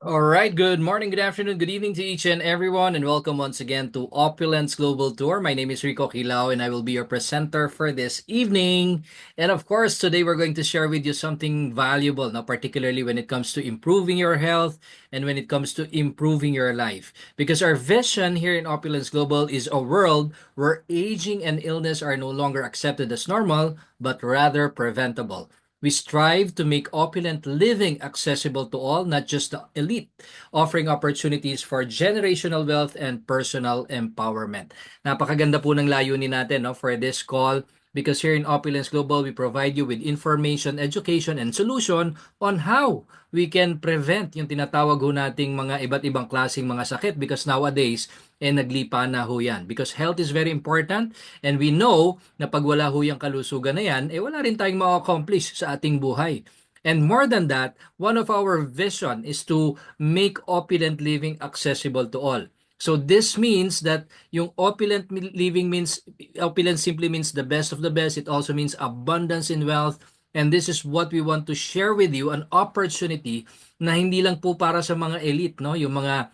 All right, good morning, good afternoon, good evening to each and everyone, and welcome once again to Opulence Global Tour. My name is Rico Kilao, and I will be your presenter for this evening. And of course, today we're going to share with you something valuable, now particularly when it comes to improving your health and when it comes to improving your life. Because our vision here in Opulence Global is a world where aging and illness are no longer accepted as normal, but rather preventable. We strive to make opulent living accessible to all, not just the elite, offering opportunities for generational wealth and personal empowerment. Napakaganda po ng layunin natin for this call because here in Opulence Global, we provide you with information, education, and solution on how we can prevent yung tinatawag ho nating mga iba't ibang klaseng mga sakit because nowadays, naglipa na ho yan. Because health is very important and we know na pag wala ho yung kalusugan na yan, wala rin tayong ma-accomplish sa ating buhay. And more than that, one of our vision is to make opulent living accessible to all. So this means that yung opulent living means, opulent simply means the best of the best. It also means abundance in wealth. And this is what we want to share with you, an opportunity na hindi lang po para sa mga elite, no? Yung mga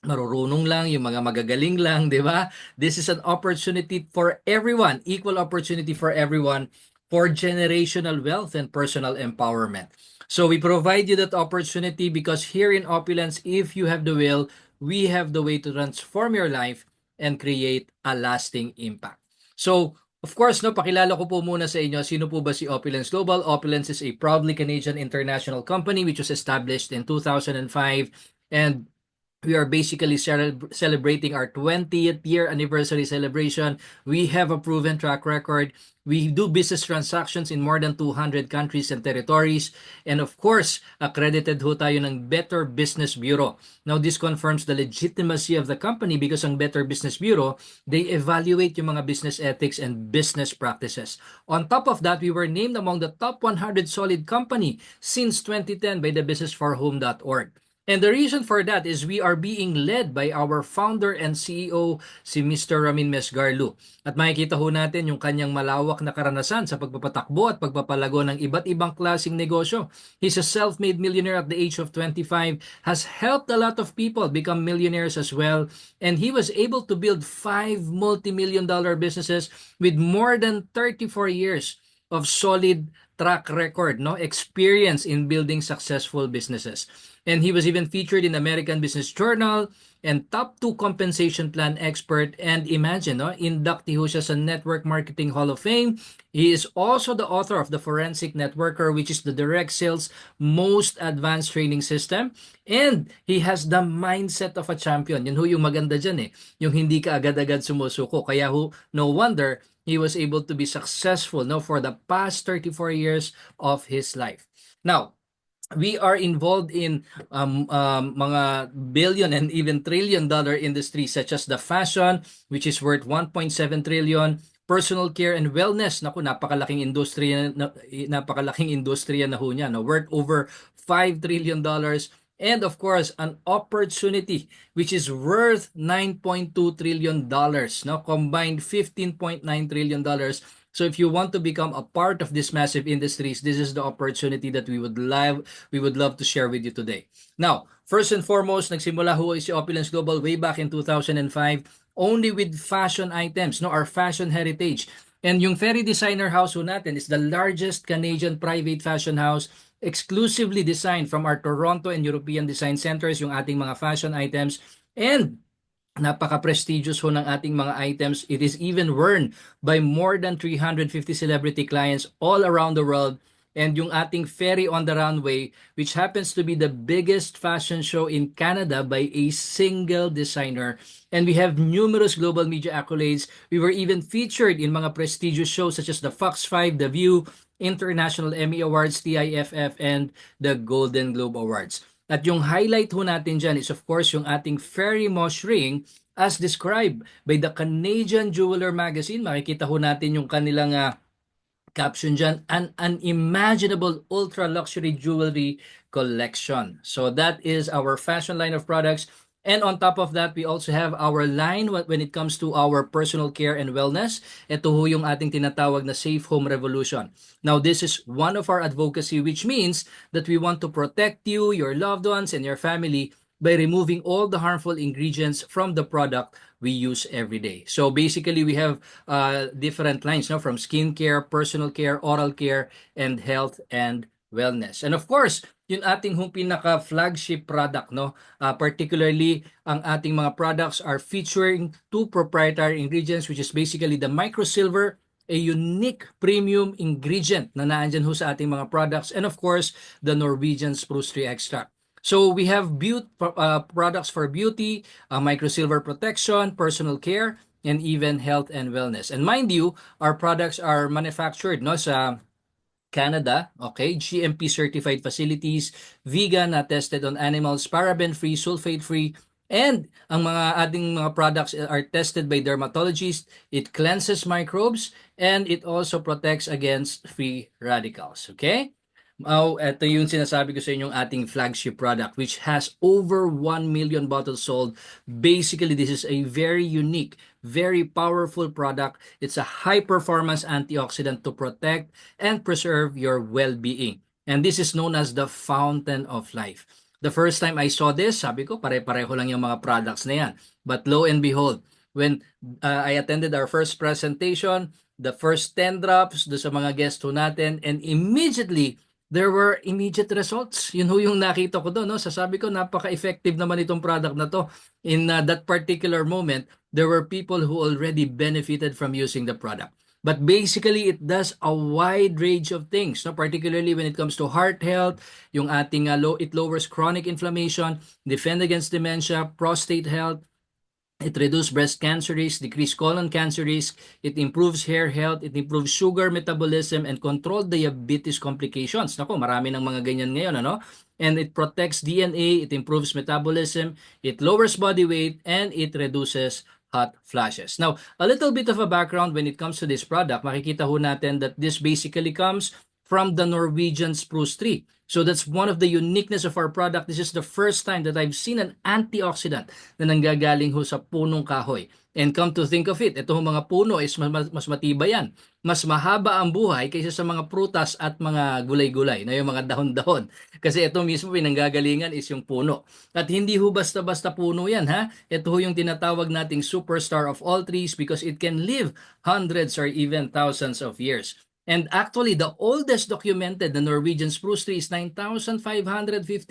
marurunong lang, yung mga magagaling lang, di ba? This is an opportunity for everyone, equal opportunity for everyone for generational wealth and personal empowerment. So we provide you that opportunity because here in Opulence, if you have the will, we have the way to transform your life and create a lasting impact. So, of course, no, pakilala ko po muna sa inyo, sino po ba si Opulence Global? Opulence is a proudly Canadian international company which was established in 2005 and we are basically celebrating our 20th year anniversary celebration. We have a proven track record. We do business transactions in more than 200 countries and territories. And of course, accredited ho tayo ng Better Business Bureau. Now, this confirms the legitimacy of the company because ang Better Business Bureau, they evaluate yung mga business ethics and business practices. On top of that, we were named among the top 100 solid company since 2010 by the businessforhome.org. And the reason for that is we are being led by our founder and CEO, si Mr. Ramin Mesgarlu. At makikita ho natin yung kanyang malawak na karanasan sa pagpapatakbo at pagpapalago ng iba't ibang klaseng negosyo. He's a self-made millionaire at the age of 25, has helped a lot of people become millionaires as well, and he was able to build 5 multi-million-dollar businesses with more than 34 years of solid track record, no experience in building successful businesses. And he was even featured in American Business Journal and top 2 compensation plan expert. And imagine, no, inductee ho siya sa Network Marketing Hall of Fame. He is also the author of the Forensic Networker, which is the direct sales most advanced training system. And he has the mindset of a champion. Yun ho yung maganda dyan eh. Yung hindi ka agad-agad sumusuko. Kaya ho, no wonder he was able to be successful no for the past 34 years of his life. Now, we are involved in mga billion and even trillion-dollar industries such as the fashion, which is worth 1.7 trillion, personal care and wellness. Naku, napakalaking industriya na ho niya, no? Worth over $5 trillion. And of course, an opportunity which is worth $9.2 trillion, no? Combined $15.9 trillion. So if you want to become a part of this massive industries, this is the opportunity that we would love to share with you today. Now, first and foremost, nagsimula ho si Opulence Global way back in 2005 only with fashion items, no, our fashion heritage. And yung Ferry Designer House ho natin is the largest Canadian private fashion house exclusively designed from our Toronto and European design centers yung ating mga fashion items. And napaka-prestigious ho ng ating mga items. It is even worn by more than 350 celebrity clients all around the world. And yung ating Ferry on the Runway, which happens to be the biggest fashion show in Canada by a single designer. And we have numerous global media accolades. We were even featured in mga prestigious shows such as the Fox 5, The View, International Emmy Awards, TIFF, and the Golden Globe Awards. At yung highlight ho natin dyan is of course yung ating Fairy Moss Ring as described by the Canadian Jeweler Magazine. Makikita ho natin yung kanilang caption dyan, an unimaginable ultra luxury jewelry collection. So that is our fashion line of products. And on top of that, we also have our line when it comes to our personal care and wellness. Ito ho yung ating tinatawag na Safe Home Revolution. Now, this is one of our advocacy, which means that we want to protect you, your loved ones, and your family by removing all the harmful ingredients from the product we use every day. So basically, we have different lines, no, from skincare, personal care, oral care, and health and wellness. And of course, yung ating hong pinaka-flagship product, no, particularly ang ating mga products are featuring two proprietary ingredients, which is basically the microsilver, a unique premium ingredient na naandyan ho sa ating mga products, and of course, the Norwegian spruce tree extract. So we have products for beauty, microsilver protection, personal care, and even health and wellness. And mind you, our products are manufactured, no, sa Canada, okay, GMP certified facilities, vegan na tested on animals, paraben-free, sulfate-free, and ang mga ating mga products are tested by dermatologists. It cleanses microbes and it also protects against free radicals, okay? Ito yung sinasabi ko sa inyong ating flagship product which has over 1 million bottles sold. Basically, this is a very unique, very powerful product. It's a high-performance antioxidant to protect and preserve your well-being. And this is known as the fountain of life. The first time I saw this, sabi ko, pare-pareho lang yung mga products na yan. But lo and behold, when I attended our first presentation, the first 10 drops do sa mga guests ho natin, and immediately, there were immediate results. Yun ho yung nakita ko doon, no? Sasabi ko, napaka-effective naman itong product na to. In that particular moment, there were people who already benefited from using the product. But basically, it does a wide range of things, no? Particularly when it comes to heart health, yung ating it lowers chronic inflammation, defend against dementia, prostate health, it reduces breast cancer risk, decrease colon cancer risk, it improves hair health, it improves sugar metabolism, and control diabetes complications. Nako, marami ng mga ganyan ngayon, ano? And it protects DNA, it improves metabolism, it lowers body weight, and it reduces hot flashes. Now, a little bit of a background when it comes to this product, makikita ho natin that this basically comes from the Norwegian spruce tree. So that's one of the uniqueness of our product. This is the first time that I've seen an antioxidant na nanggagaling ho sa punong kahoy. And come to think of it, ito mga puno is mas matibay yan. Mas mahaba ang buhay kaysa sa mga prutas at mga gulay-gulay na yung mga dahon-dahon. Kasi ito mismo pinanggagalingan is yung puno. At hindi ho basta-basta puno yan, ha? Ito ho yung tinatawag nating superstar of all trees because it can live hundreds or even thousands of years. And actually, the oldest documented, the Norwegian spruce tree is 9,550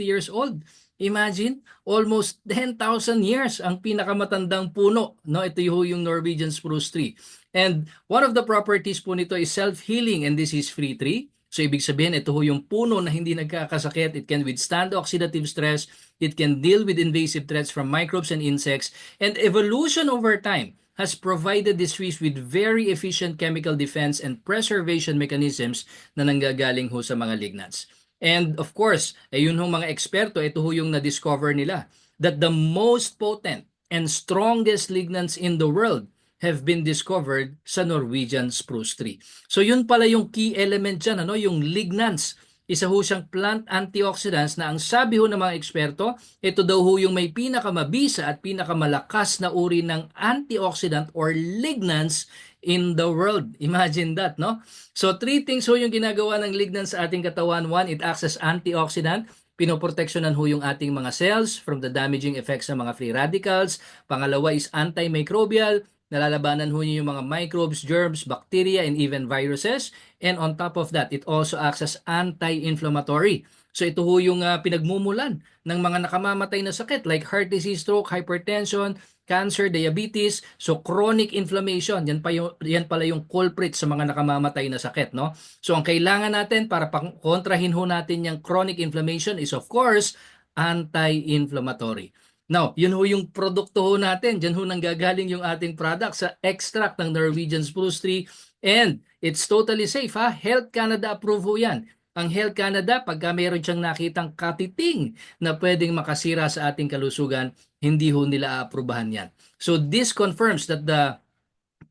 years old. Imagine, almost 10,000 years ang pinakamatandang puno. No, ito yung Norwegian spruce tree. And one of the properties po nito is self-healing and disease-free tree. So ibig sabihin, ito yung puno na hindi nagkakasakit. It can withstand oxidative stress. It can deal with invasive threats from microbes and insects. And evolution over time has provided these trees with very efficient chemical defense and preservation mechanisms na nanggagaling ho sa mga lignans. And of course, ayun ho mga eksperto, ito ho yung na-discover nila that the most potent and strongest lignans in the world have been discovered sa Norwegian spruce tree. So yun pala yung key element dyan, ano? Yung lignans. Isa ho siyang plant antioxidants na ang sabi ho ng mga eksperto, ito daw ho yung may pinakamabisa at pinakamalakas na uri ng antioxidant or lignans in the world. Imagine that, no? So, three things ho yung ginagawa ng lignans sa ating katawan. One, it acts as antioxidant. Pinoproteksyonan ho yung ating mga cells from the damaging effects ng mga free radicals. Pangalawa is antimicrobial. Nalalabanan ho niyo yung mga microbes, germs, bacteria, and even viruses. And on top of that, it also acts as anti-inflammatory. So ito ho yung pinagmumulan ng mga nakamamatay na sakit like heart disease, stroke, hypertension, cancer, diabetes. So chronic inflammation, yan pala yung culprit sa mga nakamamatay na sakit, no? So ang kailangan natin para kontrahin ho natin yung chronic inflammation is of course anti-inflammatory. Now, yun ho yung produkto ho natin. Diyan ho nanggagaling yung ating product sa extract ng Norwegian spruce tree. And it's totally safe, ha? Health Canada approve ho yan. Ang Health Canada, pagka meron siyang nakitang katiting na pwedeng makasira sa ating kalusugan, hindi ho nila aaprubahan yan. So this confirms that the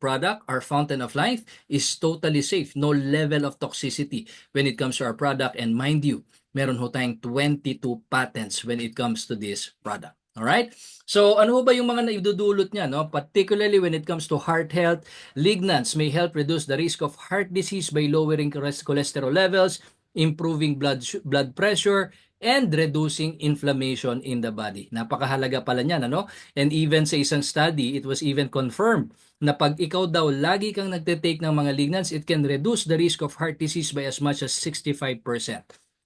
product, our fountain of life, is totally safe. No level of toxicity when it comes to our product. And mind you, meron ho tayong 22 patents when it comes to this product. Alright? So, ano ba yung mga naidudulot niya, no? Particularly when it comes to heart health, lignans may help reduce the risk of heart disease by lowering cholesterol levels, improving blood pressure, and reducing inflammation in the body. Napakahalaga pala niyan, ano? And even sa isang study, it was even confirmed na pag ikaw daw lagi kang nagte-take ng mga lignans, it can reduce the risk of heart disease by as much as 65%.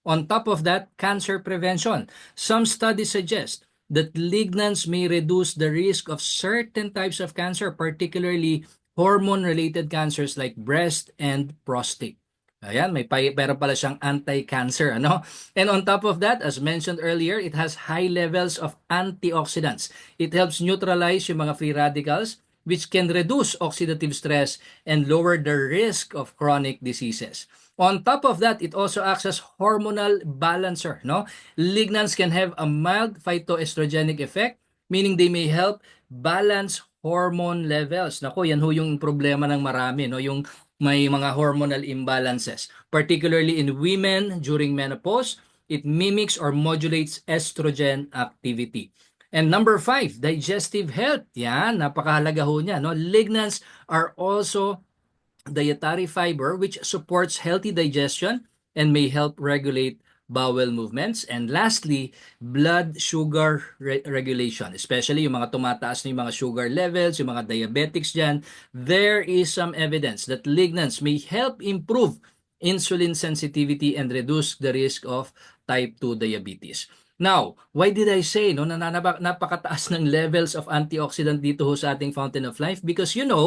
On top of that, cancer prevention. Some studies suggest that lignans may reduce the risk of certain types of cancer, particularly hormone-related cancers like breast and prostate. Ayan, pero pala siyang anti-cancer, ano? And on top of that, as mentioned earlier, it has high levels of antioxidants. It helps neutralize yung mga free radicals, which can reduce oxidative stress and lower the risk of chronic diseases. On top of that, it also acts as hormonal balancer, no? Lignans can have a mild phytoestrogenic effect, meaning they may help balance hormone levels. Nako, yan ho yung problema ng marami, no? Yung may mga hormonal imbalances. Particularly in women during menopause, it mimics or modulates estrogen activity. And number 5, digestive health. Yan, napakahalaga ho niya, no? Lignans are also dietary fiber which supports healthy digestion and may help regulate bowel movements. And lastly, blood sugar regulation, especially yung mga tumataas na yung mga sugar levels, yung mga diabetics dyan. There is some evidence that lignans may help improve insulin sensitivity and reduce the risk of type 2 diabetes. Now, why did I say no, na napakataas ng levels of antioxidant dito ho sa ating Fountain of Life? Because yung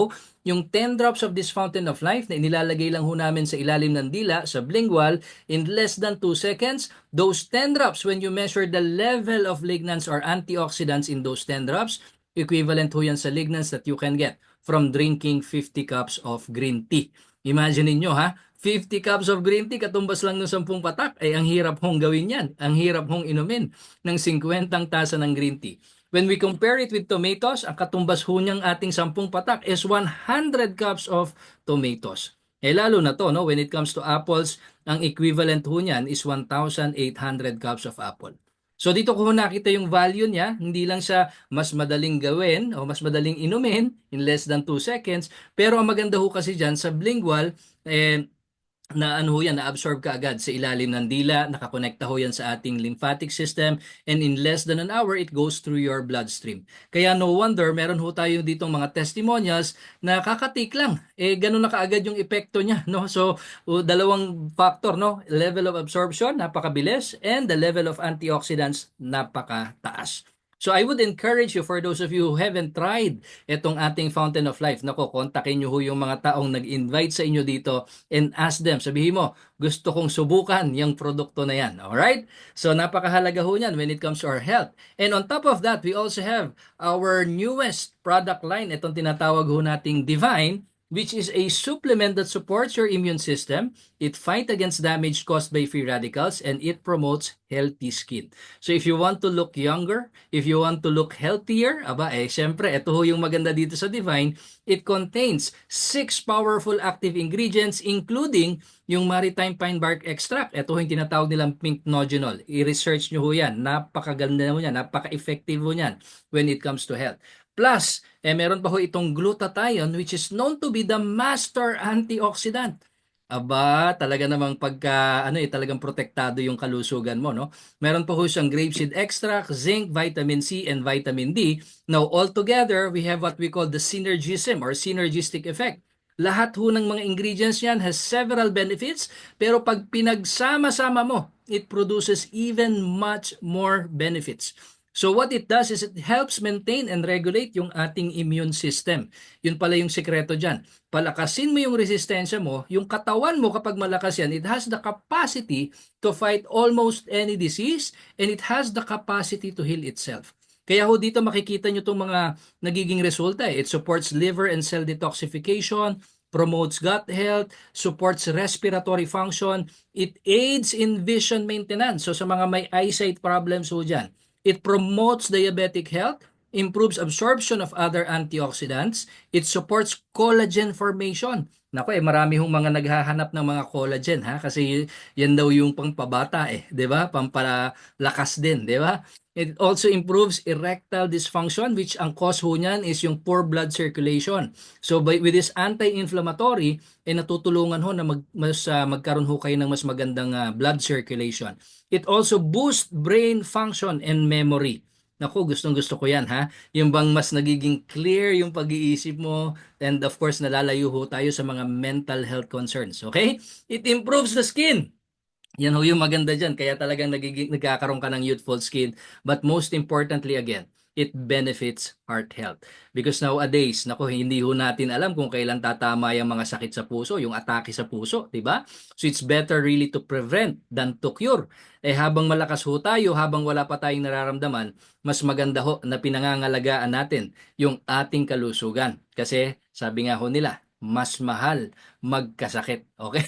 10 drops of this Fountain of Life na inilalagay lang ho namin sa ilalim ng dila, sa sublingual, in less than 2 seconds, those 10 drops, when you measure the level of lignans or antioxidants in those 10 drops, equivalent ho yan sa lignans that you can get from drinking 50 cups of green tea. Imagine niyo ha, 50 cups of green tea, katumbas lang ng 10 patak, ay ang hirap hong gawin yan. Ang hirap hong inumin ng 50 tasa ng green tea. When we compare it with tomatoes, ang katumbas ho niyang ating 10 patak is 100 cups of tomatoes. Eh lalo na to, no? When it comes to apples, ang equivalent ho niyan is 1,800 cups of apple. So dito ko nakita yung value niya, hindi lang siya mas madaling gawin o mas madaling inumin in less than 2 seconds, pero ang maganda ho kasi dyan sa lingual, na ano ho yan, na-absorb ka agad sa ilalim ng dila, nakakonekta ho yan sa ating lymphatic system, and in less than an hour, it goes through your bloodstream. Kaya no wonder, meron ho tayo ditong mga testimonials na kakatik lang, ganun na kaagad yung epekto niya, no? So, dalawang factor, no? Level of absorption, napakabilis, and the level of antioxidants, napakataas. So I would encourage you, for those of you who haven't tried itong ating Fountain of Life, nako, kontakin nyo ho yung mga taong nag-invite sa inyo dito and ask them, sabihin mo, gusto kong subukan yung produkto na yan. Alright? So napakahalaga ho yan when it comes to our health. And on top of that, we also have our newest product line, itong tinatawag ho nating Divine, which is a supplement that supports your immune system. It fights against damage caused by free radicals, and it promotes healthy skin. So if you want to look younger, if you want to look healthier, syempre, ito ho yung maganda dito sa Divine. It contains 6 powerful active ingredients, including yung maritime pine bark extract. Ito ho yung tinatawag nilang pink nogenol. I-research nyo ho yan. Napakaganda mo yan. Napaka-effective ho yan when it comes to health. Plus, meron pa ho itong glutathione, which is known to be the master antioxidant. Talaga namang talagang protektado yung kalusugan mo, no? Meron pa ho siyang grapeseed extract, zinc, vitamin C, and vitamin D. Now, all together, we have what we call the synergism or synergistic effect. Lahat ho ng mga ingredients yan has several benefits, pero pag pinagsama-sama mo, it produces even much more benefits. So what it does is it helps maintain and regulate yung ating immune system. Yun pala yung sekreto dyan. Palakasin mo yung resistensya mo, yung katawan mo kapag malakas yan, it has the capacity to fight almost any disease, and it has the capacity to heal itself. Kaya ho dito makikita nyo itong mga nagiging resulta. It supports liver and cell detoxification, promotes gut health, supports respiratory function, it aids in vision maintenance. So sa mga may eyesight problems ho dyan, it promotes diabetic health, improves absorption of other antioxidants, it supports collagen formation. Nako marami hong mga naghahanap ng mga collagen ha kasi yan daw yung pangpabata 'di ba? Pampalakas din, 'di ba? It also improves erectile dysfunction which ang cause ho niyan is yung poor blood circulation. So with this anti-inflammatory natutulungan ho na magkaroon ho kayo ng mas magandang blood circulation. It also boosts brain function and memory. Naku, gustong-gusto ko yan ha. Yung bang mas nagiging clear yung pag-iisip mo and of course nalalayo ho tayo sa mga mental health concerns. Okay? It improves the skin. Yan ho yung maganda dyan. Kaya talagang nagkakaroon ka ng youthful skin. But most importantly again, it benefits heart health. Because nowadays, nako, hindi ho natin alam kung kailan tatama yung mga sakit sa puso, yung atake sa puso, di ba? So it's better really to prevent than to cure. Habang malakas ho tayo, habang wala pa tayong nararamdaman, mas maganda ho na pinangangalagaan natin yung ating kalusugan. Kasi sabi nga ho nila, mas mahal magkasakit. Okay?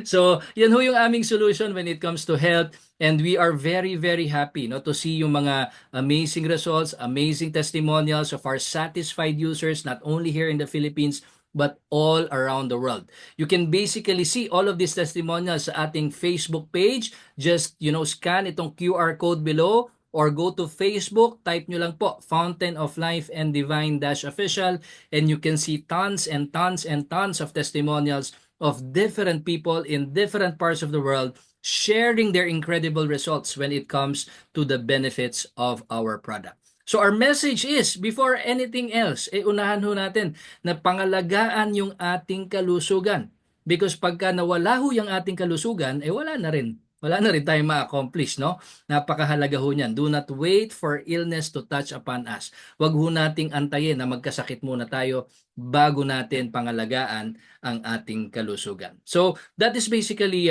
So, yan ho yung aming solution when it comes to health and we are very very happy no to see yung mga amazing results, amazing testimonials of our satisfied users not only here in the Philippines but all around the world. You can basically see all of these testimonials sa ating Facebook page. Just, scan itong QR code below or go to Facebook, type nyo lang po, Fountain of Life and Divine-Official, and you can see tons and tons and tons of testimonials of different people in different parts of the world sharing their incredible results when it comes to the benefits of our product. So our message is, before anything else, unahan ho natin na pangalagaan yung ating kalusugan. Because pagka nawala ho yung ating kalusugan, wala na rin. Wala na rin tayong ma-accomplish, no? Napakahalaga ho niyan. Do not wait for illness to touch upon us. Huwag ho nating antayin na magkasakit muna tayo bago natin pangalagaan ang ating kalusugan. So, that is basically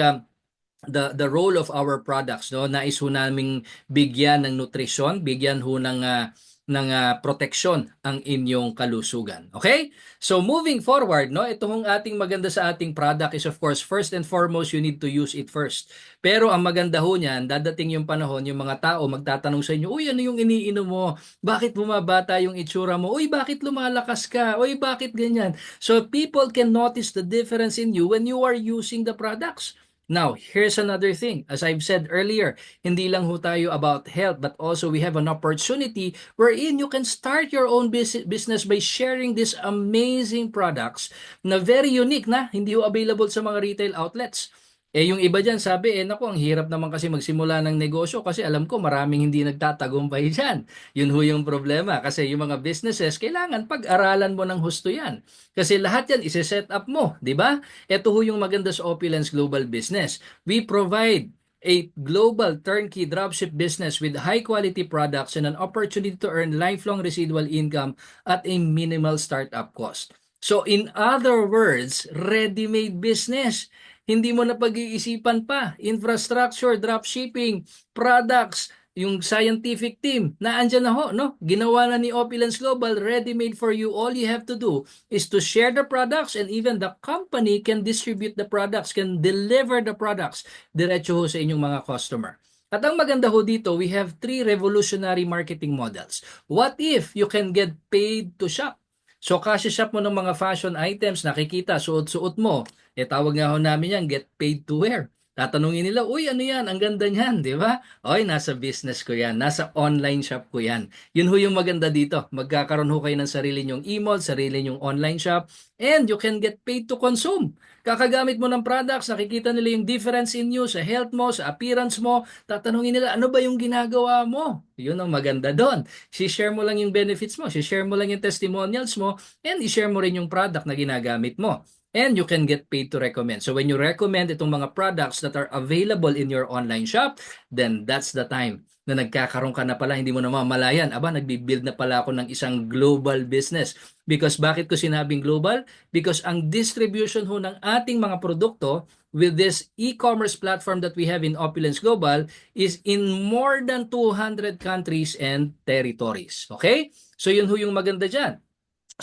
the role of our products, no? Nais ho naming bigyan ng nutrisyon, bigyan ho ng proteksyon ang inyong kalusugan. Okay? So moving forward, no, ito hong ating maganda sa ating product is of course first and foremost you need to use it first. Pero ang maganda ho niyan, dadating yung panahon, yung mga tao magtatanong sa inyo, "Uy, ano yung iniinom mo? Bakit bumabata yung itsura mo? Uy, bakit lumalakas ka? Uy, bakit ganyan?" So people can notice the difference in you when you are using the products. Now, here's another thing. As I've said earlier, hindi lang ho tayo about health, but also we have an opportunity wherein you can start your own business by sharing these amazing products na very unique na, hindi ho available sa mga retail outlets. Yung iba dyan sabi, naku, ang hirap naman kasi magsimula ng negosyo kasi alam ko maraming hindi nagtatagumpay dyan. Yun ho yung problema kasi yung mga businesses, kailangan pag-aralan mo ng husto yan. Kasi lahat yan isi-set up mo, di ba? Ito ho yung maganda sa Opulence Global Business. We provide a global turnkey dropship business with high-quality products and an opportunity to earn lifelong residual income at a minimal startup cost. So in other words, ready-made business. Hindi mo na pag-iisipan pa. Infrastructure, dropshipping, products, yung scientific team, naandyan na ho, no? Ginawa na ni Opulence Global, ready-made for you. All you have to do is to share the products and even the company can distribute the products, can deliver the products diretso ho sa inyong mga customer. At ang maganda ho dito, we have 3 revolutionary marketing models. What if you can get paid to shop? So, kasi shop mo ng mga fashion items, nakikita, suot-suot mo. Tawag nga ho namin yan, get paid to wear. Tatanungin nila, "Uy, ano yan? Ang ganda niyan," di ba? Oy, nasa business ko yan, nasa online shop ko yan. Yun ho yung maganda dito. Magkakaroon ho kayo ng sarili nyong email, sarili nyong online shop, and you can get paid to consume. Kakagamit mo ng products, nakikita nila yung difference in you, sa health mo, sa appearance mo, tatanungin nila, "Ano ba yung ginagawa mo?" Yun ang maganda doon. Si-share mo lang yung benefits mo, si-share mo lang yung testimonials mo, and i-share mo rin yung product na ginagamit mo. And you can get paid to recommend. So when you recommend itong mga products that are available in your online shop, then that's the time na nagkakaroon ka na pala, hindi mo na mamalayan. Aba, nagbi-build na pala ako ng isang global business. Because bakit ko sinabing global? Because ang distribution ho ng ating mga produkto with this e-commerce platform that we have in Opulence Global is in more than 200 countries and territories. Okay? So yun ho yung maganda dyan.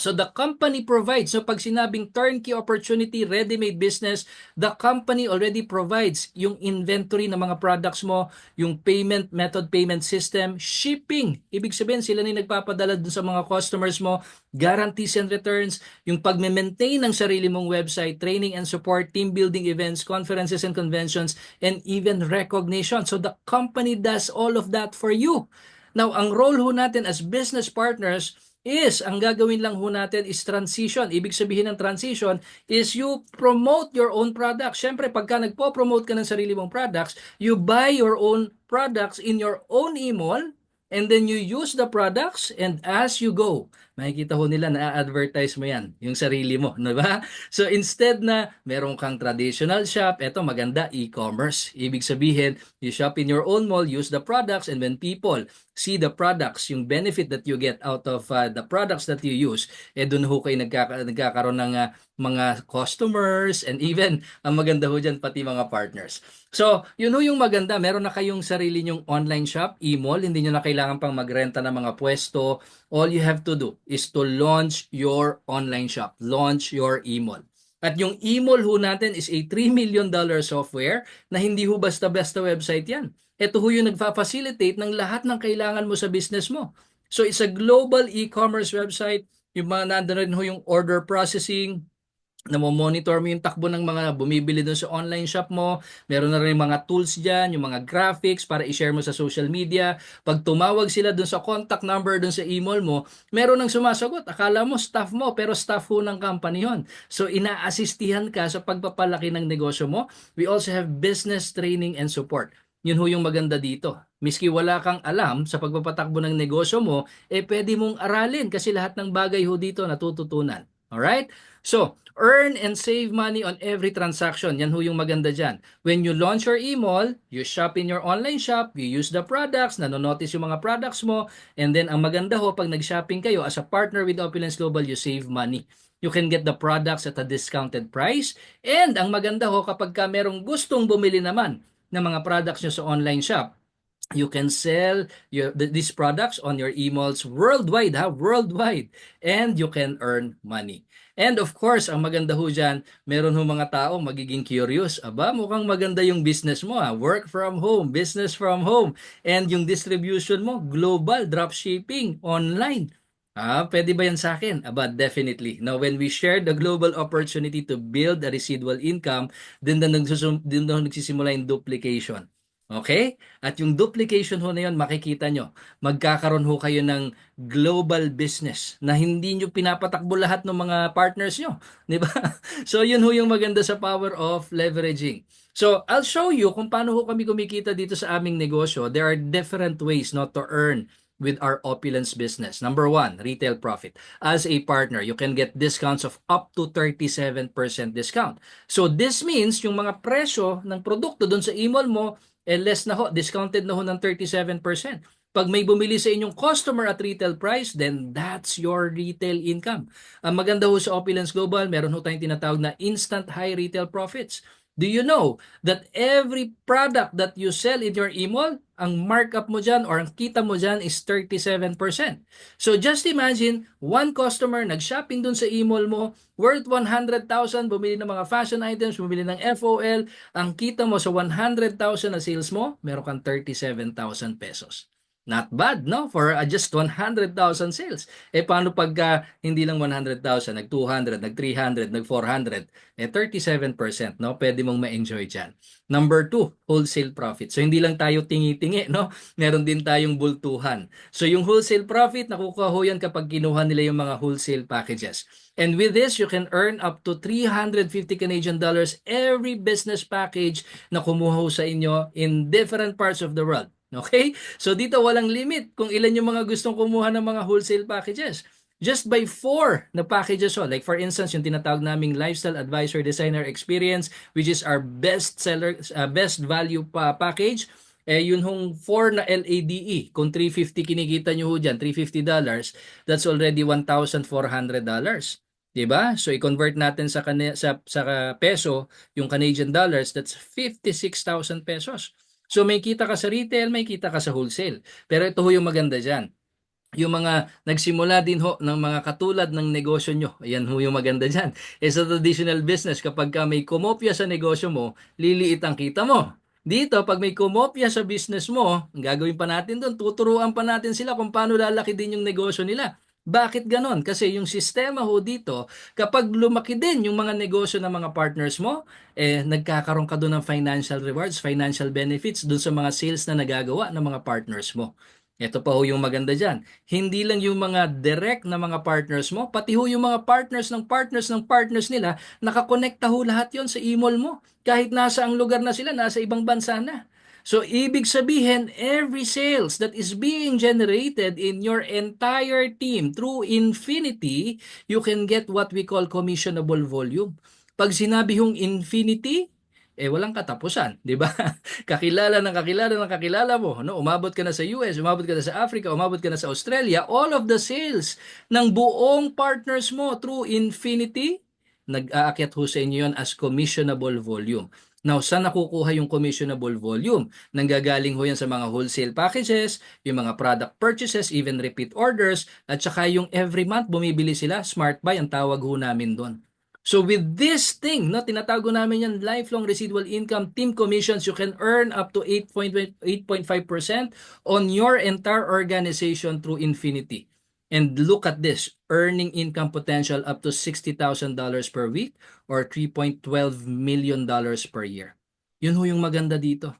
So the company provides. So pag sinabing turnkey opportunity, ready-made business, the company already provides yung inventory ng mga products mo, yung payment method, payment system, shipping. Ibig sabihin sila na yung nagpapadala dun sa mga customers mo, guarantees and returns, yung pagme-maintain ng sarili mong website, training and support, team building events, conferences and conventions, and even recognition. So the company does all of that for you. Now, ang role ho natin as business partners is, ang gagawin lang ho natin is transition. Ibig sabihin ng transition is you promote your own products. Siyempre, pagka nagpo-promote ka ng sarili mong products, you buy your own products in your own e-mall, and then you use the products, and as you go, makikita ho nila na advertise mo yan, yung sarili mo, di ba? So instead na meron kang traditional shop, eto maganda, e-commerce. Ibig sabihin, you shop in your own mall, use the products, and when people see the products, yung benefit that you get out of the products that you use, doon ho kayo nagkakaroon ng mga customers, and even, ang maganda ho dyan, pati mga partners. So, yun ho yung maganda, meron na kayong sarili nyong online shop, e-mall, hindi nyo na kailangan pang magrenta ng mga pwesto. All you have to do is to launch your online shop, launch your e-mall. At yung e-mall ho natin is a $3 million software na hindi ho basta-basta website yan. Ito ho yung nagfa-facilitate ng lahat ng kailangan mo sa business mo. So it's a global e-commerce website. Yung mga nandun rin ho yung order processing, monitor mo yung takbo ng mga bumibili doon sa online shop mo. Meron na rin mga tools dyan, yung mga graphics para i-share mo sa social media. Pag tumawag sila doon sa contact number doon sa email mo, meron nang sumasagot. Akala mo staff mo, pero staff ho ng company yon. So ina-assistihan ka sa pagpapalaki ng negosyo mo. We also have business training and support. Yun ho yung maganda dito. Miski wala kang alam sa pagpapatakbo ng negosyo mo, pwede mong aralin kasi lahat ng bagay ho dito natututunan. Alright? So, earn and save money on every transaction. Yan ho yung maganda dyan. When you launch your e-mall, you shop in your online shop, you use the products, nanonotice yung mga products mo, and then ang maganda ho, pag nag-shopping kayo as a partner with Opulence Global, you save money. You can get the products at a discounted price. And ang maganda ho, kapag ka merong gustong bumili naman ng mga products nyo sa online shop, you can sell these products on your e-malls worldwide, worldwide, and you can earn money. And of course, ang maganda ho dyan, meron ho mga tao magiging curious. Aba, mukhang maganda yung business mo, work from home, business from home, and yung distribution mo, global, dropshipping, online. Pwede ba yan sa akin? Aba, definitely. Now, when we share the global opportunity to build a residual income, din na nagsisimula yung duplication. Okay? At yung duplication ho na yun, makikita nyo, magkakaroon ho kayo ng global business na hindi nyo pinapatakbo lahat ng mga partners nyo. Di ba? So, yun ho yung maganda sa power of leveraging. So, I'll show you kung paano ho kami kumikita dito sa aming negosyo. There are different ways not to earn with our opulence business. Number one, retail profit. As a partner, you can get discounts of up to 37% discount. So, this means yung mga presyo ng produkto doon sa email mo, less na ho, discounted na ho ng 37%. Pag may bumili sa inyong customer at retail price, then that's your retail income. Ang maganda ho sa Opulence Global, meron ho tayong tinatawag na instant high retail profits. Do you know that every product that you sell in your e-mall, ang markup mo dyan or ang kita mo dyan is 37%. So just imagine, one customer nag-shopping dun sa e-mall mo, worth 100,000, bumili ng mga fashion items, bumili ng FOL, ang kita mo sa 100,000 na sales mo, meron kang 37,000 pesos. Not bad, no? For just 100,000 sales. Paano pagka hindi lang 100,000, nag 200, nag 300, nag 400? 37%, no? Pwede mong ma-enjoy dyan. Number two, wholesale profit. So, hindi lang tayo tingi-tingi, no? Meron din tayong bultuhan. So, yung wholesale profit, nakukuha ho yan kapag kinuha nila yung mga wholesale packages. And with this, you can earn up to 350 Canadian dollars every business package na kumuha ho sa inyo in different parts of the world. Okay? So dito walang limit kung ilan yung mga gustong kumuha ng mga wholesale packages. Just by 4 na packages like for instance, yung tinatawag naming Lifestyle Advisor Designer Experience, which is our best seller, best value package, yun hong 4 na LADE, kung 350 kinikita nyo ho dyan, $350, that's already $1,400. Diba? So i-convert natin sa peso, yung Canadian dollars, that's 56,000 pesos. So may kita ka sa retail, may kita ka sa wholesale. Pero ito ho yung maganda dyan. yung mga nagsimula din ho ng mga katulad ng negosyo nyo, ayan ho yung maganda dyan. Sa traditional business, kapag ka may kumopya sa negosyo mo, liliit ang kita mo. Dito, pag may kumopya sa business mo, ang gagawin pa natin doon, tuturuan pa natin sila kung paano lalaki din yung negosyo nila. Bakit ganon? Kasi yung sistema ho dito, kapag lumaki din yung mga negosyo ng mga partners mo, nagkakaroon ka doon ng financial rewards, financial benefits doon sa mga sales na nagagawa ng mga partners mo. Ito pa ho yung maganda dyan. Hindi lang yung mga direct na mga partners mo, pati ho yung mga partners nila, nakakonekta ho lahat yon sa email mo. Kahit nasa ang lugar na sila, nasa ibang bansa na. So, ibig sabihin, every sales that is being generated in your entire team through Infinity, you can get what we call commissionable volume. Pag sinabi hong Infinity, walang katapusan, di ba? Kakilala ng kakilala ng kakilala mo, no? Umabot ka na sa US, umabot ka na sa Africa, umabot ka na sa Australia, all of the sales ng buong partners mo through Infinity, nag-aakyat ho sa inyo yun as commissionable volume. Now, saan nakukuha yung commissionable volume? Nanggagaling ho yan sa mga wholesale packages, yung mga product purchases, even repeat orders, at saka yung every month bumibili sila, smart buy ang tawag ho namin doon. So with this thing, no, tinatago namin yan, lifelong residual income, team commissions, you can earn up to 8.5% on your entire organization through Infinity. And look at this, earning income potential up to $60,000 per week or $3.12 million per year. Yun ho yung maganda dito.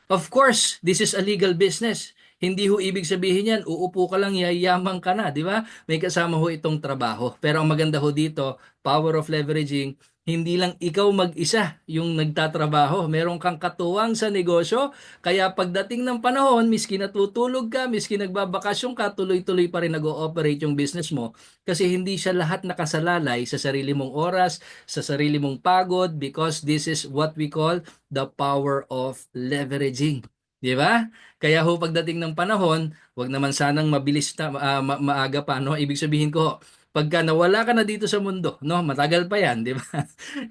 Of course, this is a legal business. Hindi ho ibig sabihin yan, uupo ka lang, yayaman ka na, di ba? May kasama ho itong trabaho. Pero ang maganda ho dito, power of leveraging, hindi lang ikaw mag-isa yung nagtatrabaho. Meron kang katuwang sa negosyo, kaya pagdating ng panahon, miski natutulog ka, miski nagbabakasyon ka, tuloy-tuloy pa rin nag-ooperate yung business mo kasi hindi siya lahat nakasalalay sa sarili mong oras, sa sarili mong pagod because this is what we call the power of leveraging. Di ba? Kaya ho pagdating ng panahon, wag naman sanang mabilis na maaga pa, no? Ibig sabihin ko, pagka nawala ka na dito sa mundo, no? Matagal pa 'yan, di ba?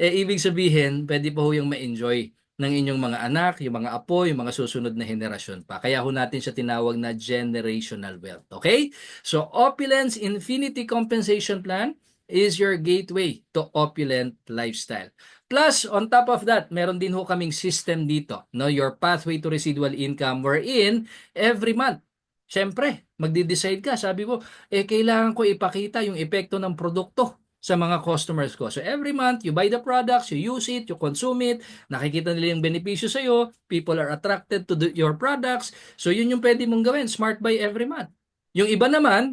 Ibig sabihin, pwede pa ho yung ma-enjoy ng inyong mga anak, yung mga apo, yung mga susunod na henerasyon pa. Kaya ho natin siya tinawag na generational wealth. Okay? So, Opulence Infinity Compensation Plan is your gateway to opulent lifestyle. Plus, on top of that, meron din ho kaming system dito, no? Your pathway to residual income wherein every month, syempre, magde-decide ka, sabi mo, kailangan ko ipakita yung epekto ng produkto sa mga customers ko. So every month, you buy the products, you use it, you consume it, nakikita nila yung benepisyo sa'yo, people are attracted to your products, so yun yung pwede mong gawin, smart buy every month. Yung iba naman,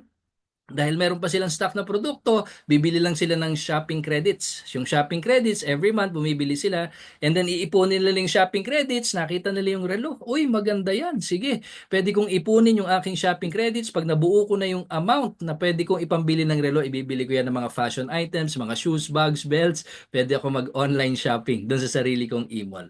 dahil meron pa silang stock na produkto, bibili lang sila ng shopping credits. Yung shopping credits, every month bumibili sila and then iipunin nila yung shopping credits, nakita nila yung relo. Uy, maganda yan. Sige, pwede kong ipunin yung aking shopping credits. Pag nabuo ko na yung amount na pwede kong ipambili ng relo, ibibili ko yan ng mga fashion items, mga shoes, bags, belts. Pwede ako mag-online shopping doon sa sarili kong email.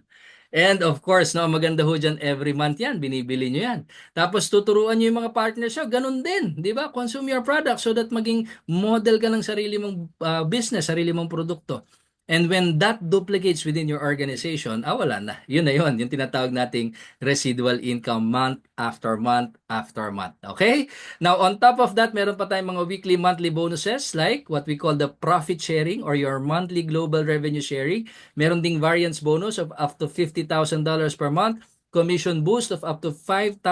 And of course, no, maganda ho dyan, every month yan, binibili nyo yan. Tapos tuturuan nyo yung mga partners nyo, ganun din, di ba? Consume your product so that maging model ka ng sarili mong business, sarili mong produkto. And when that duplicates within your organization, wala na. Yun na yun, yung tinatawag nating residual income month after month after month. Okay? Now, on top of that, meron pa tayong mga weekly, monthly bonuses like what we call the profit sharing or your monthly global revenue sharing. Meron ding variance bonus of up to $50,000 per month, commission boost of up to $5,000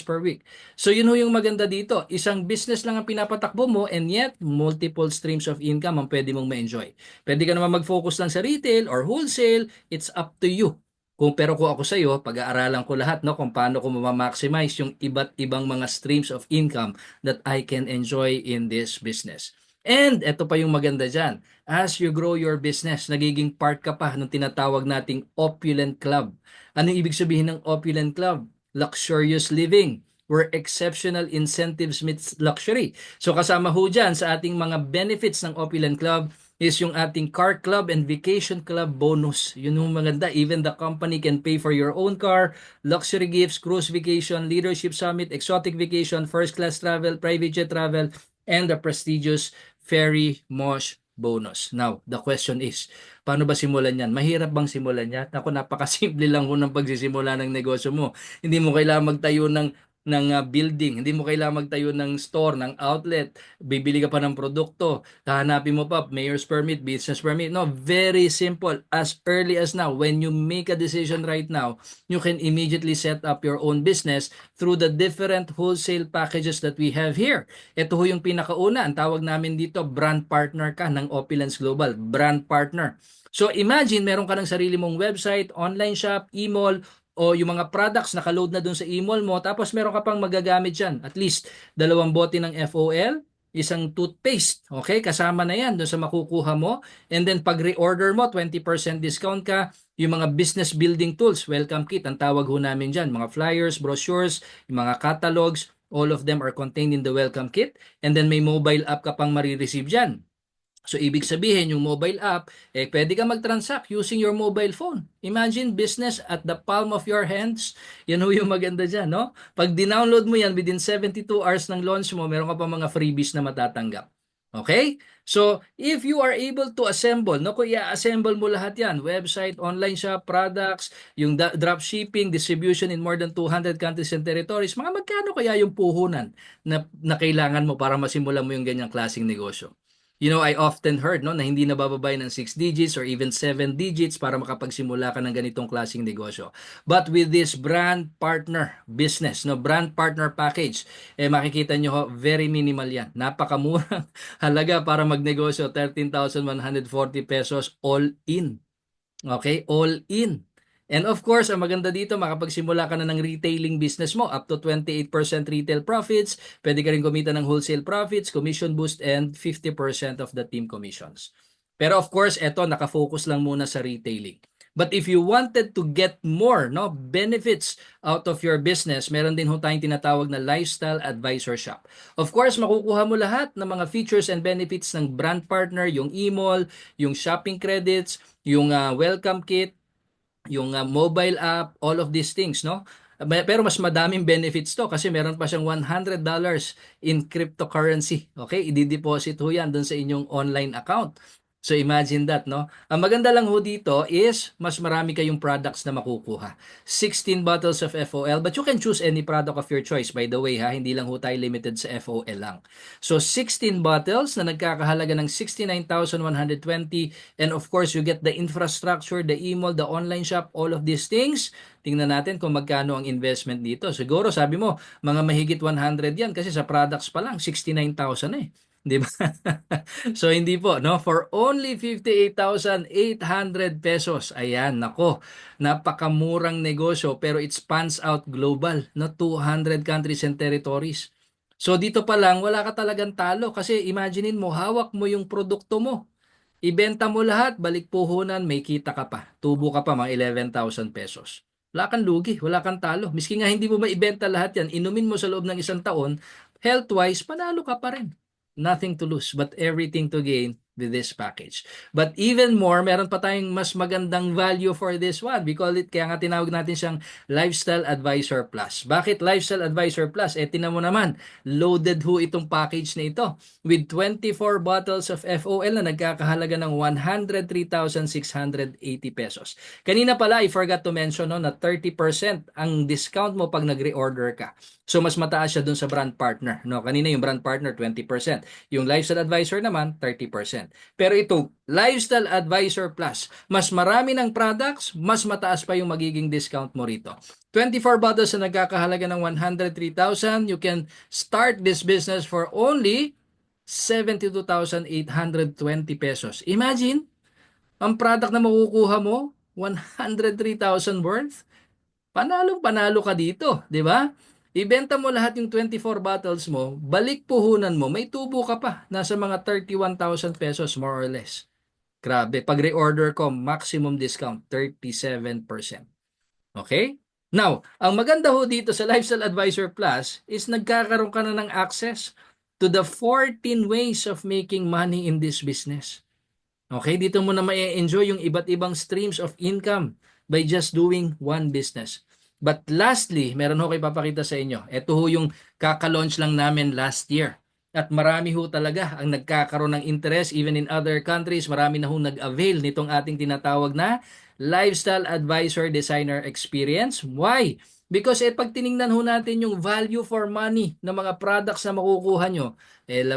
per week. So yun ho yung maganda dito. Isang business lang ang pinapatakbo mo and yet multiple streams of income ang pwede mong ma-enjoy. Pwede ka naman mag-focus lang sa retail or wholesale. It's up to you. Pero kung ako sa iyo, pag-aaralan ko lahat no kung paano ko ma-maximize yung iba't ibang mga streams of income that I can enjoy in this business. And ito pa yung maganda dyan. As you grow your business, nagiging part ka pa ng tinatawag nating opulent club. Ano ibig sabihin ng opulent club? Luxurious living, where exceptional incentives meets luxury. So kasama ho dyan sa ating mga benefits ng opulent club is yung ating car club and vacation club bonus. Yun yung maganda. Even the company can pay for your own car, luxury gifts, cruise vacation, leadership summit, exotic vacation, first class travel, private jet travel, and the prestigious Ferry Mosh bonus. Now, the question is, paano ba simulan yan? Mahirap bang simulan yan? Ako, napakasimple lang ho ng pagsisimula ng negosyo mo. Hindi mo kailangan magtayo ng building. Hindi mo kailangan magtayo ng store, ng outlet. Bibili ka pa ng produkto. Hahanapin mo pa mayor's permit, business permit. No, very simple. As early as now, when you make a decision right now, you can immediately set up your own business through the different wholesale packages that we have here. Ito ho yung pinakauna. Ang tawag namin dito, brand partner ka ng Opulence Global. Brand partner. So imagine, meron ka ng sarili mong website, online shop, e-mall, o yung mga products nakaload na dun sa e-mall mo, tapos meron ka pang magagamit dyan. At least, 2 bote ng FOL, isang toothpaste, okay? Kasama na yan dun sa makukuha mo. And then, pag reorder mo, 20% discount ka. Yung mga business building tools, welcome kit, ang tawag ho namin dyan. Mga flyers, brochures, yung mga catalogs, all of them are contained in the welcome kit. And then, may mobile app ka pang marireceive dyan. So, ibig sabihin, yung mobile app, pwede ka mag-transact using your mobile phone. Imagine business at the palm of your hands. Yan ho yung maganda dyan, no? Pag dinownload mo yan, within 72 hours ng launch mo, meron ka pa mga freebies na matatanggap. Okay? So, if you are able to assemble, no, kung i-assemble mo lahat yan, website, online shop, products, yung drop shipping, distribution in more than 200 countries and territories, mga magkano kaya yung puhunan na kailangan mo para masimulan mo yung ganyang klaseng negosyo? You know, I often heard no na hindi nabababay ng 6 digits or even 7 digits para makapagsimula ka ng ganitong klaseng negosyo. But with this brand partner business, no brand partner package, makikita nyo ho, very minimal yan. Napakamurang halaga para magnegosyo, 13,140 pesos all in. Okay, all in. And of course, ang maganda dito, makapagsimula ka na ng retailing business mo, up to 28% retail profits, pwede ka rin kumita ng wholesale profits, commission boost, and 50% of the team commissions. Pero of course, eto, nakafocus lang muna sa retailing. But if you wanted to get more no benefits out of your business, meron din ho tayong tinatawag na lifestyle advisor shop. Of course, makukuha mo lahat ng mga features and benefits ng brand partner, yung e-mall, yung shopping credits, yung welcome kit, yung mobile app, all of these things, no? Pero mas madaming benefits to kasi meron pa siyang $100 in cryptocurrency. Okay? I-deposit ho yan doon sa inyong online account. So imagine that, no? Ang maganda lang ho dito is mas marami kayong products na makukuha. 16 bottles of FOL, but you can choose any product of your choice. By the way, ha, hindi lang ho tayo limited sa FOL lang. So 16 bottles na nagkakahalaga ng 69,120, and of course, you get the infrastructure, the email, the online shop, all of these things. Tingnan natin kung magkano ang investment dito. Siguro sabi mo, mga mahigit 100 yan kasi sa products pa lang 69,000 eh. Di ba? So hindi po, no? For only 58,800 pesos. Ayan, nako. Napakamurang negosyo pero it spans out global, no? 200 countries and territories. So dito pa lang wala ka talagang talo kasi imaginein mo hawak mo yung produkto mo. Ibenta mo lahat, balik puhunan, may kita ka pa. Tubo ka pa mga 11,000 pesos. Wala kang lugi, wala kang talo. Miski nga hindi mo maibenta lahat yan, inumin mo sa loob ng isang taon, health-wise, panalo ka pa rin. Nothing to lose, but everything to gain with this package. But even more, meron pa tayong mas magandang value for this one. We call it, kaya nga tinawag natin siyang Lifestyle Advisor Plus. Bakit Lifestyle Advisor Plus? Tinan mo naman, loaded ho itong package na ito with 24 bottles of FOL na nagkakahalaga ng 103,680 pesos. Kanina pala, I forgot to mention no, na 30% ang discount mo pag nag-reorder ka. So mas mataas siya dun sa brand partner. No, kanina yung brand partner 20%. Yung lifestyle advisor naman 30%. Pero ito, lifestyle advisor plus, mas marami ng products, mas mataas pa yung magiging discount mo rito. 24 bottles na nagkakahalaga ng 103,000, you can start this business for only 72,820 pesos. Imagine, ang product na makukuha mo, 103,000 worth. Panalo ka dito, di ba? Ibenta mo lahat yung 24 bottles mo, balik puhunan mo, may tubo ka pa. Nasa mga 31,000 pesos more or less. Grabe. Pag reorder ko, maximum discount, 37%. Okay? Now, ang maganda ho dito sa Lifestyle Advisor Plus is nagkakaroon ka na ng access to the 14 ways of making money in this business. Okay? Dito mo na ma-enjoy yung iba't ibang streams of income by just doing one business. But lastly, meron ho kayo papakita sa inyo. Ito ho yung kaka-launch lang namin last year. At marami ho talaga ang nagkakaroon ng interest even in other countries. Marami na ho nag-avail nitong ating tinatawag na Lifestyle Advisor Designer Experience. Why? Because pag tiningnan ho natin yung value for money ng mga products na makukuha nyo,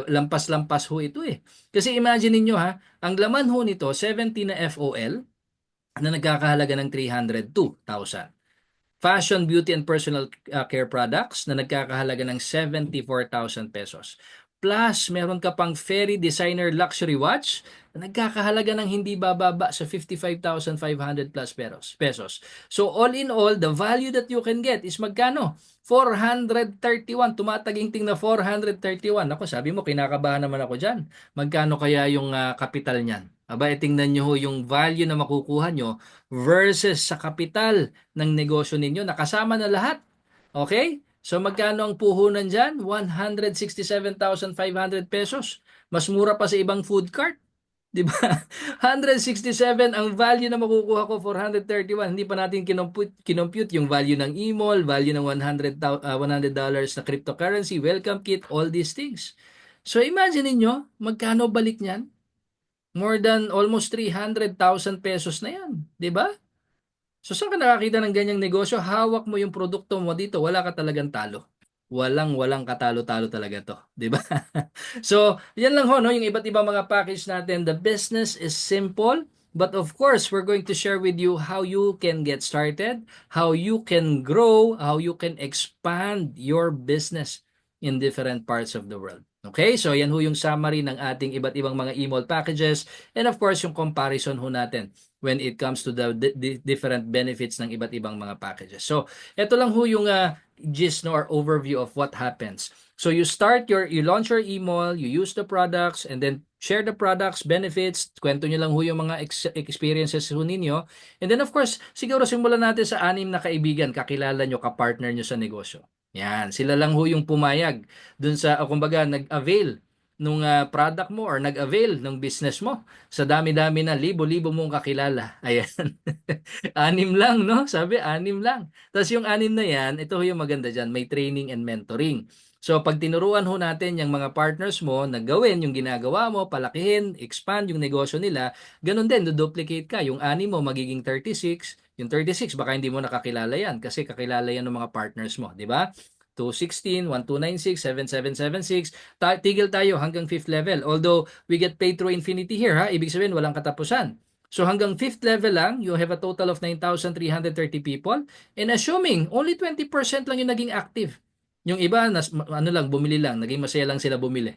lampas-lampas ho ito eh. Kasi imagine niyo ha, ang laman ho nito, 70 na FOL na nagkakahalaga ng 302,000. Fashion, beauty, and personal care products na nagkakahalaga ng 74,000 pesos. Plus, meron ka pang Fairy Designer Luxury Watch na nagkakahalaga ng hindi bababa sa 55,500 plus pesos. So, all in all, the value that you can get is magkano? 431. Tumataginting na 431. Ako, sabi mo, kinakabahan naman ako dyan. Magkano kaya yung kapital niyan? Aba, tingnan nyo ho yung value na makukuha nyo versus sa kapital ng negosyo ninyo. Nakasama na lahat. Okay? So magkano ang puhunan dyan? 167,500 pesos. Mas mura pa sa ibang food cart. Di ba? 167 ang value na makukuha ko, 431. Hindi pa natin kinompute yung value ng e-mall, value ng $100 na cryptocurrency, welcome kit, all these things. So imagine niyo, magkano balik niyan? More than almost 300,000 pesos na yan. Di ba? So saan ka nakakita ng ganyang negosyo? Hawak mo yung produkto mo dito, wala ka talagang talo. Walang katalo-talo talaga to, 'di ba? So, 'yan lang ho no, yung iba't ibang mga package natin. The business is simple, but of course, we're going to share with you how you can get started, how you can grow, how you can expand your business in different parts of the world. Okay? So, yan ho yung summary ng ating iba't ibang mga email packages and of course, yung comparison ho natin when it comes to the different benefits ng iba't ibang mga packages. So, ito lang ho yung gist no, or overview of what happens. So you launch your email, you use the products, and then share the products, benefits, kwento nyo lang ho yung mga experiences ho ninyo. And then of course, siguro simulan natin sa 6 na kaibigan, kakilala nyo, kapartner nyo sa negosyo. Yan, sila lang ho yung pumayag dun sa, kumbaga, nag-avail nung product mo or nag-avail ng business mo sa dami-dami na libo-libo mong kakilala. Ayan. 6 lang, no? Sabi, 6 lang. Tapos yung 6 na yan, ito yung maganda dyan, may training and mentoring. So pag tinuruan ho natin yung mga partners mo na gawin yung ginagawa mo, palakihin, expand yung negosyo nila, ganun din, duplicate ka. Yung 6 mo magiging 36, yung 36 baka hindi mo nakakilala yan kasi kakilala yan ng mga partners mo, di ba? 216, 1296, 7776, tigil tayo hanggang 5th level. Although we get paid through infinity here, ha? Ibig sabihin walang katapusan. So hanggang 5th level lang, you have a total of 9,330 people. And assuming only 20% lang yung naging active. Yung iba, ano lang, bumili lang. Naging masaya lang sila bumili.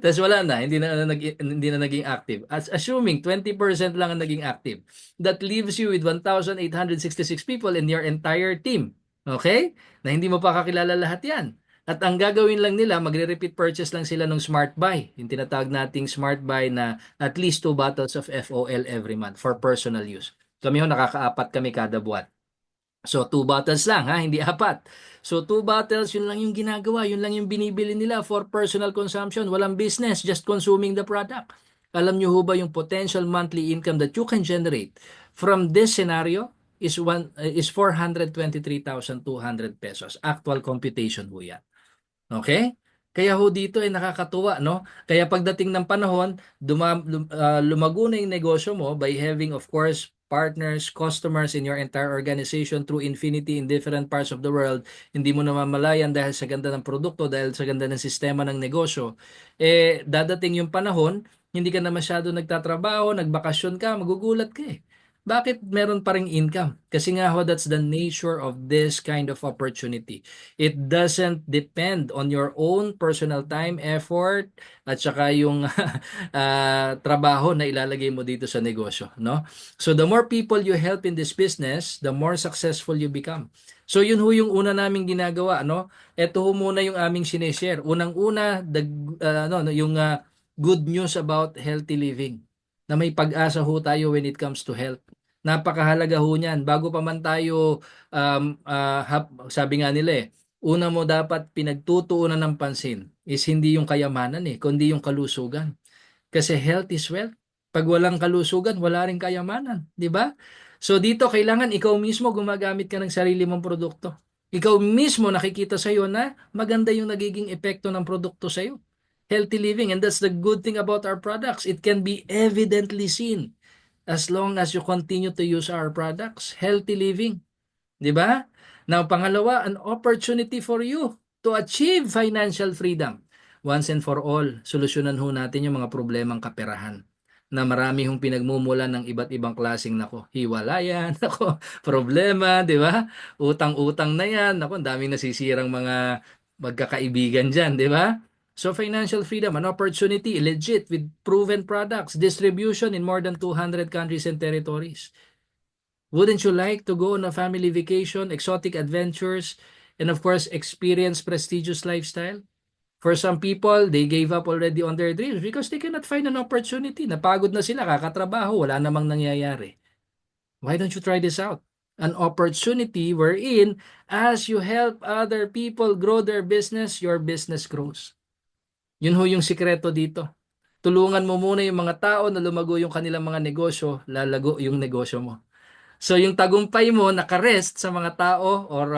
Tapos wala na, hindi na naging active. Assuming 20% lang ang naging active. That leaves you with 1,866 people in your entire team. Okay? Na hindi mo pa kakilala lahat yan. At ang gagawin lang nila, magre-repeat purchase lang sila ng Smart Buy. Yung tinatawag nating Smart Buy na at least 2 bottles of FOL every month for personal use. Kami ho, nakakaapat kami kada buwan. So, 2 bottles lang ha, hindi apat. So, 2 bottles, yun lang yung ginagawa. Yun lang yung binibili nila for personal consumption. Walang business, just consuming the product. Alam nyo ho ba yung potential monthly income that you can generate from this scenario is 423,200 pesos. Actual computation ho yan. Okay? Kaya ho dito ay nakakatuwa, no? Kaya pagdating ng panahon, lumago na yung negosyo mo by having, of course, partners, customers in your entire organization through infinity in different parts of the world. Hindi mo namamalayan dahil sa ganda ng produkto, dahil sa ganda ng sistema ng negosyo. Dadating yung panahon, hindi ka na masyado nagtatrabaho, nagbakasyon ka, magugulat ka eh. Bakit meron pa ring income? Kasi nga ho, that's the nature of this kind of opportunity. It doesn't depend on your own personal time, effort, at saka yung trabaho na ilalagay mo dito sa negosyo, no? So the more people you help in this business, the more successful you become. So yun ho yung una naming ginagawa, no? Ito ho muna yung aming sineshare. Unang-una, yung good news about healthy living. Na may pag-asa ho tayo when it comes to health. Napakahalaga ho niyan. Bago pa man tayo, sabi nga nila una mo dapat pinagtutuunan ng pansin is hindi yung kayamanan kundi yung kalusugan. Kasi health is wealth. Pag walang kalusugan, wala ring kayamanan. Di ba? So dito, kailangan ikaw mismo gumagamit ka ng sarili mong produkto. Ikaw mismo nakikita sa'yo na maganda yung nagiging epekto ng produkto sa'yo. Healthy living, and that's the good thing about our products. It can be evidently seen as long as you continue to use our products. Healthy living. Di ba? Now, pangalawa, an opportunity for you to achieve financial freedom. Once and for all, solusyonan ho natin yung mga problemang kaperahan na marami hong pinagmumulan ng iba't ibang klaseng nako, hiwalayan, nako, problema, di ba? Utang-utang na yan, nako, ang daming nasisirang mga magkakaibigan dyan, di ba? So financial freedom, an opportunity, legit with proven products, distribution in more than 200 countries and territories. Wouldn't you like to go on a family vacation, exotic adventures, and of course, experience prestigious lifestyle? For some people, they gave up already on their dreams because they cannot find an opportunity. Napagod na sila, kakatrabaho, wala namang nangyayari. Why don't you try this out? An opportunity wherein as you help other people grow their business, your business grows. Yun ho yung sikreto dito. Tulungan mo muna yung mga tao na lumago yung kanilang mga negosyo, lalago yung negosyo mo. So yung tagumpay mo nakarest sa mga tao or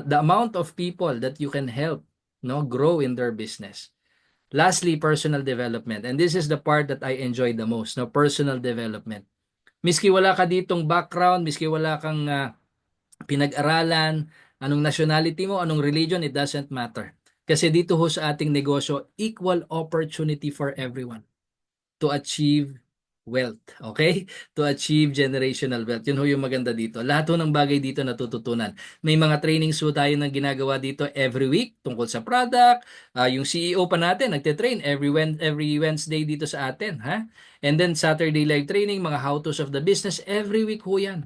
the amount of people that you can help grow in their business. Lastly, personal development. And this is the part that I enjoy the most, personal development. Miski wala ka ditong background, miski wala kang pinag-aralan, anong nationality mo, anong religion, it doesn't matter. Kasi dito ho sa ating negosyo, equal opportunity for everyone to achieve wealth. Okay? To achieve generational wealth. Yun ho yung maganda dito. Lahat ho ng bagay dito natututunan. May mga trainings ho tayo na ginagawa dito every week tungkol sa product. Yung CEO pa natin, nagte-train every Wednesday dito sa atin. Ha? And then Saturday live training, mga how-tos of the business, every week ho yan.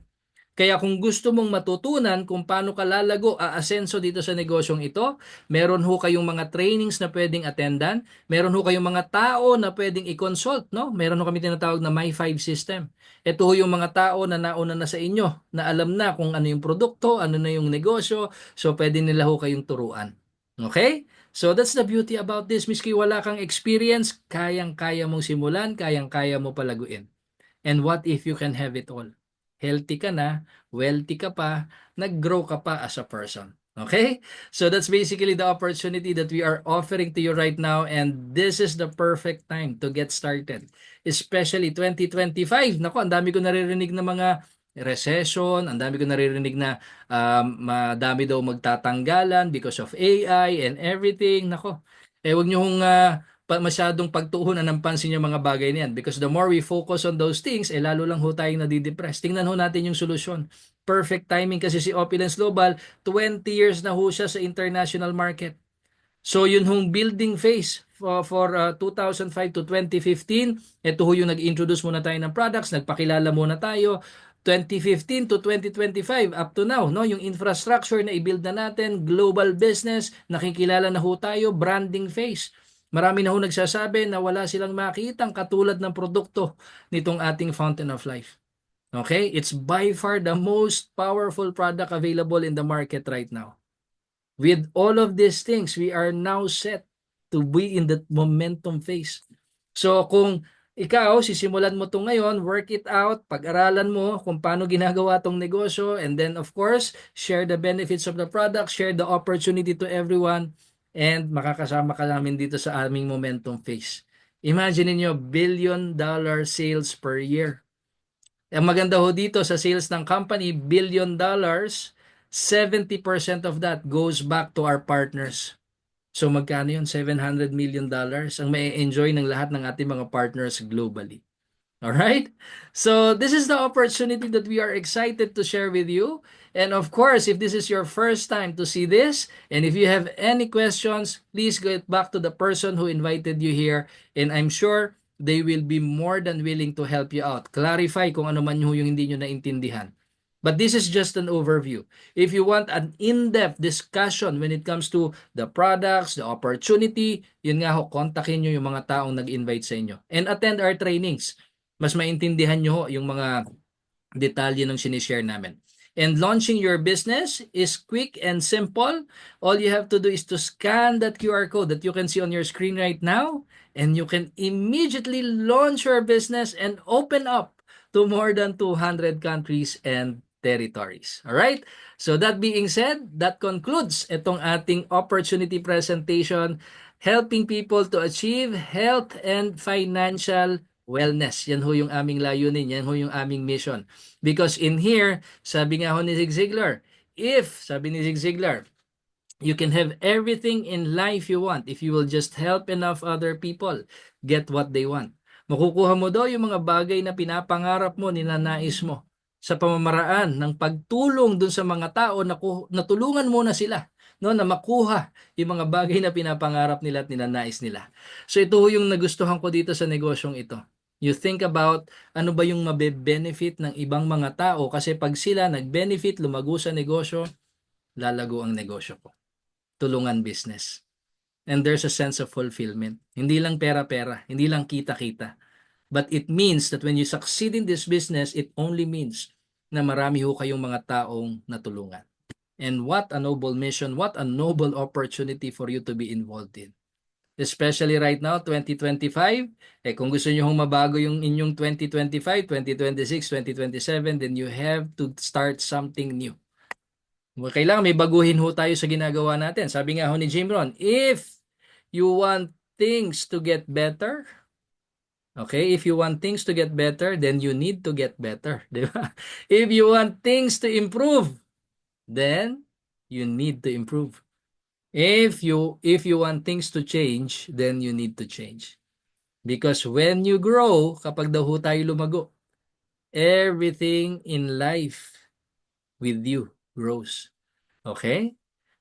Kaya kung gusto mong matutunan kung paano ka lalago, aasenso dito sa negosyong ito, meron ho kayong mga trainings na pwedeng attendan, meron ho kayong mga tao na pwedeng i-consult, no? Meron ho kami tinatawag na My 5 system. Ito ho yung mga tao na nauna na sa inyo, na alam na kung ano yung produkto, ano na yung negosyo, so pwede nila ho kayong turuan. Okay? So that's the beauty about this. Miski wala kang experience, kayang-kaya mong simulan, kayang-kaya mo palaguin. And what if you can have it all? Healthy ka na, wealthy ka pa, nag-grow ka pa as a person. Okay? So that's basically the opportunity that we are offering to you right now, and this is the perfect time to get started. Especially 2025. Nako, ang dami ko naririnig na mga recession, ang dami ko naririnig na madami daw magtatanggalan because of AI and everything. Nako, wag niyo hong masyadong pagtuunan ng pansin yung mga bagay na yan. Because the more we focus on those things, lalo lang ho tayong nadidepress. Tingnan ho natin yung solusyon. Perfect timing kasi si Opulence Global, 20 years na ho siya sa international market. So yun hong building phase for 2005 to 2015, ito ho yung nag-introduce muna tayo ng products, nagpakilala muna tayo. 2015 to 2025 up to now, no, yung infrastructure na i-build na natin, global business, nakikilala na ho tayo, branding phase. Marami na ho nagsasabi na wala silang makitang katulad ng produkto nitong ating Fountain of Life. Okay? It's by far the most powerful product available in the market right now. With all of these things, we are now set to be in that momentum phase. So kung ikaw, sisimulan mo to ngayon, work it out, pag-aralan mo kung paano ginagawa tong negosyo, and then of course, share the benefits of the product, share the opportunity to everyone, and makakasama ka namin dito sa aming momentum phase. Imagine niyo $1 billion sales per year. Ang maganda ho dito sa sales ng company, $1 billion, 70% of that goes back to our partners. So magkano yun? $700 million ang may-enjoy ng lahat ng ating mga partners globally. All right? So this is the opportunity that we are excited to share with you. And of course, if this is your first time to see this, and if you have any questions, please get back to the person who invited you here. And I'm sure they will be more than willing to help you out. Clarify kung ano man yung hindi nyo naintindihan. But this is just an overview. If you want an in-depth discussion when it comes to the products, the opportunity, yun nga ho, kontakin nyo yung mga taong nag-invite sa inyo. And attend our trainings. Mas maintindihan nyo ho yung mga detalye ng sinishare namin. And launching your business is quick and simple. All you have to do is to scan that QR code that you can see on your screen right now, and you can immediately launch your business and open up to more than 200 countries and territories. All right? So that being said, that concludes itong ating opportunity presentation, helping people to achieve health and financial wellness. Yan ho yung aming layunin, yan ho yung aming mission. Because in here, sabi nga ho ni Zig Ziglar, sabi ni Zig Ziglar, you can have everything in life you want if you will just help enough other people get what they want. Makukuha mo daw yung mga bagay na pinapangarap mo, ninanais mo sa pamamaraan ng pagtulong dun sa mga tao na natulungan mo na sila, no, na makuha yung mga bagay na pinapangarap nila at ninanais nila. So ito yung nagustuhan ko dito sa negosyong ito. You think about ano ba yung mabe-benefit ng ibang mga tao kasi pag sila nag-benefit, lumago sa negosyo, lalago ang negosyo ko. Tulungan business. And there's a sense of fulfillment. Hindi lang pera-pera, hindi lang kita-kita. But it means that when you succeed in this business, it only means na marami ho kayong mga taong natulungan. And what a noble mission, what a noble opportunity for you to be involved in. Especially right now, 2025, kung gusto nyo hong mabago yung inyong 2025, 2026, 2027, then you have to start something new. Kailangan may baguhin ho tayo sa ginagawa natin. Sabi nga ho ni Jim Rohn, if you want things to get better, okay, if you want things to get better, then you need to get better. Di ba? If you want things to improve, then you need to improve. If you want things to change, then you need to change. Because when you grow, kapag daw ho tayo lumago, everything in life with you grows. Okay?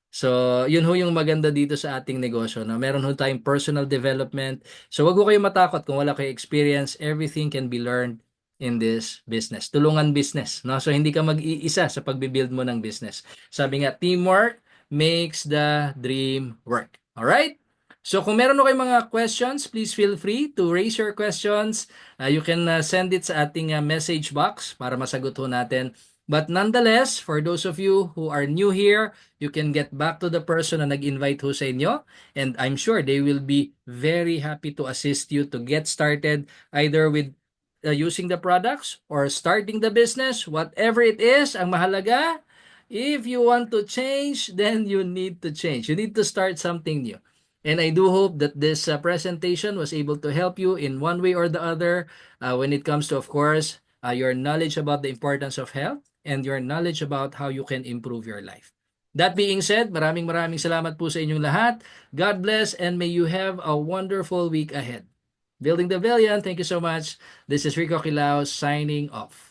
So, yun ho yung maganda dito sa ating negosyo na meron ho tayong personal development. So, wag ho kayong matakot kung wala kayo experience. Everything can be learned in this business. Tulungan business, no? So, hindi ka mag-iisa sa pagbibuild mo ng business. Sabi nga, teamwork makes the dream work. Alright? So, kung meron ho kayong mga questions, please feel free to raise your questions. You can send it sa ating message box para masagot ho natin. But nonetheless, for those of you who are new here, you can get back to the person na nag-invite ho sa inyo, and I'm sure they will be very happy to assist you to get started either with using the products or starting the business, whatever it is. Ang mahalaga, if you want to change, then you need to change. You need to start something new. And I do hope that this presentation was able to help you in one way or the other when it comes to, of course, your knowledge about the importance of health and your knowledge about how you can improve your life. That being said, maraming salamat po sa inyong lahat. God bless and may you have a wonderful week ahead. Building the Billion, thank you so much. This is Rico Quilao signing off.